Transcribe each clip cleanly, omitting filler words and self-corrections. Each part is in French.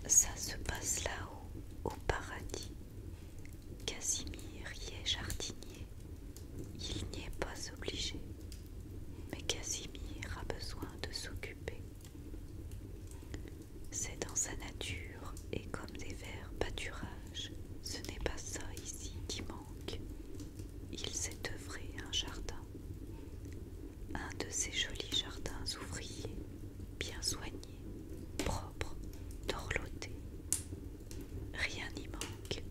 Ça se passe là-haut, au paradis. Casimir y est jardinier. Il n'y est pas obligé, mais Casimir a besoin de s'occuper. C'est dans sa nature, et comme des vers pâturages, ce n'est pas ça ici qui manque. Il s'est œuvré un jardin, un de ces jolis jardins ouvriers, bien soignés, propres, dorlotés. Rien n'y manque.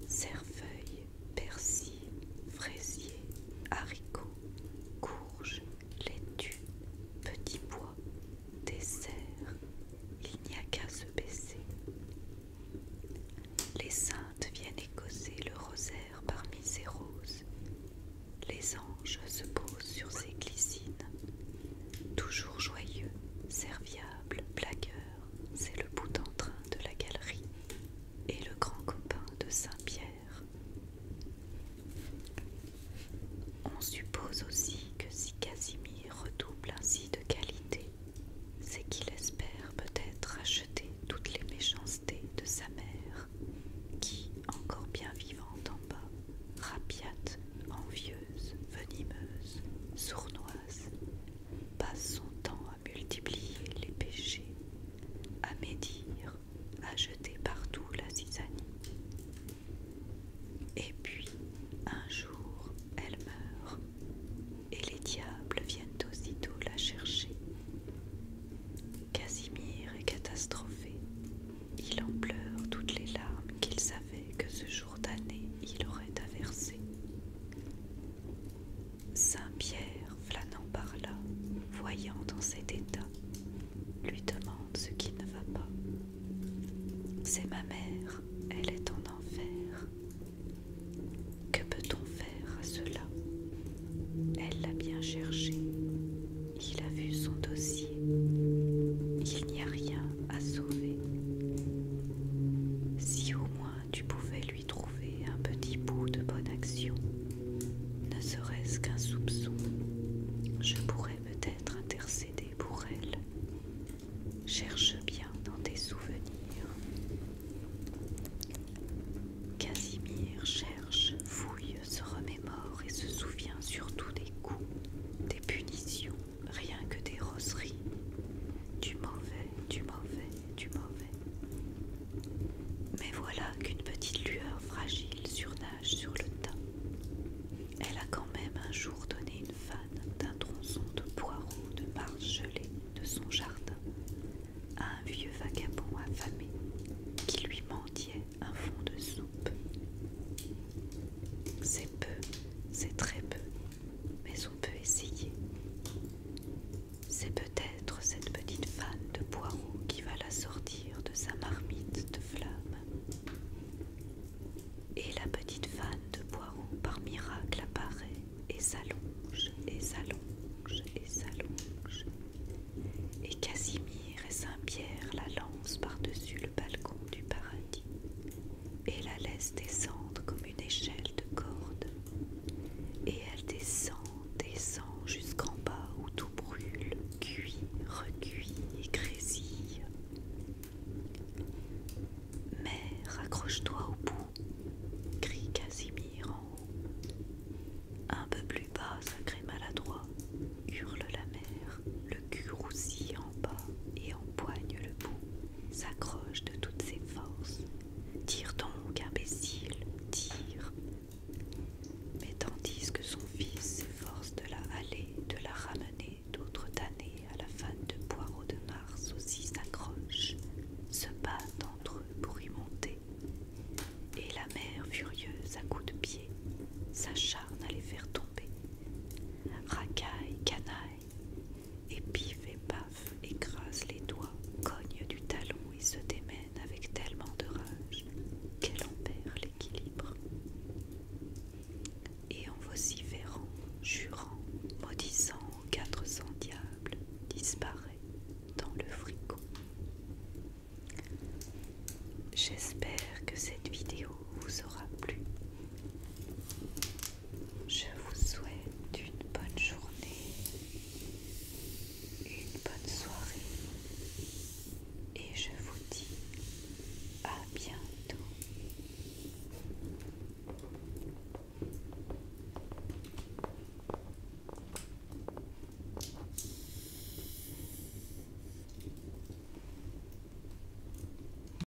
Cerfeuil, persil, fraisier, haricots, courges, laitue, petits pois, dessert, il n'y a qu'à se baisser. Les saintes viennent écosser le rosaire parmi ces roses. Les anges se posent sur ces glycines. Toujours joyeux, serviable, blagueur, c'est le bout en train de la galerie et le grand copain de Saint-Pierre. On suppose aussi que si Casimir redouble ainsi de qualité, c'est qu'il espère peut-être acheter toutes les méchancetés de sa mère, qui, encore bien vivante en bas, rapiate, envieuse, venimeuse, sournoise, passe son temps à multiplier les péchés, à médire, à jeter partout la zizanie. Et puis, un jour, elle meurt, et les diables viennent aussitôt la chercher. Casimir est catastrophé. Il en pleure toutes les larmes qu'il savait que ce jour d'année il aurait à verser. Saint-Pierre, flânant par là, voyant dans cet état, lui demande ce qui ne va pas. C'est ma mère,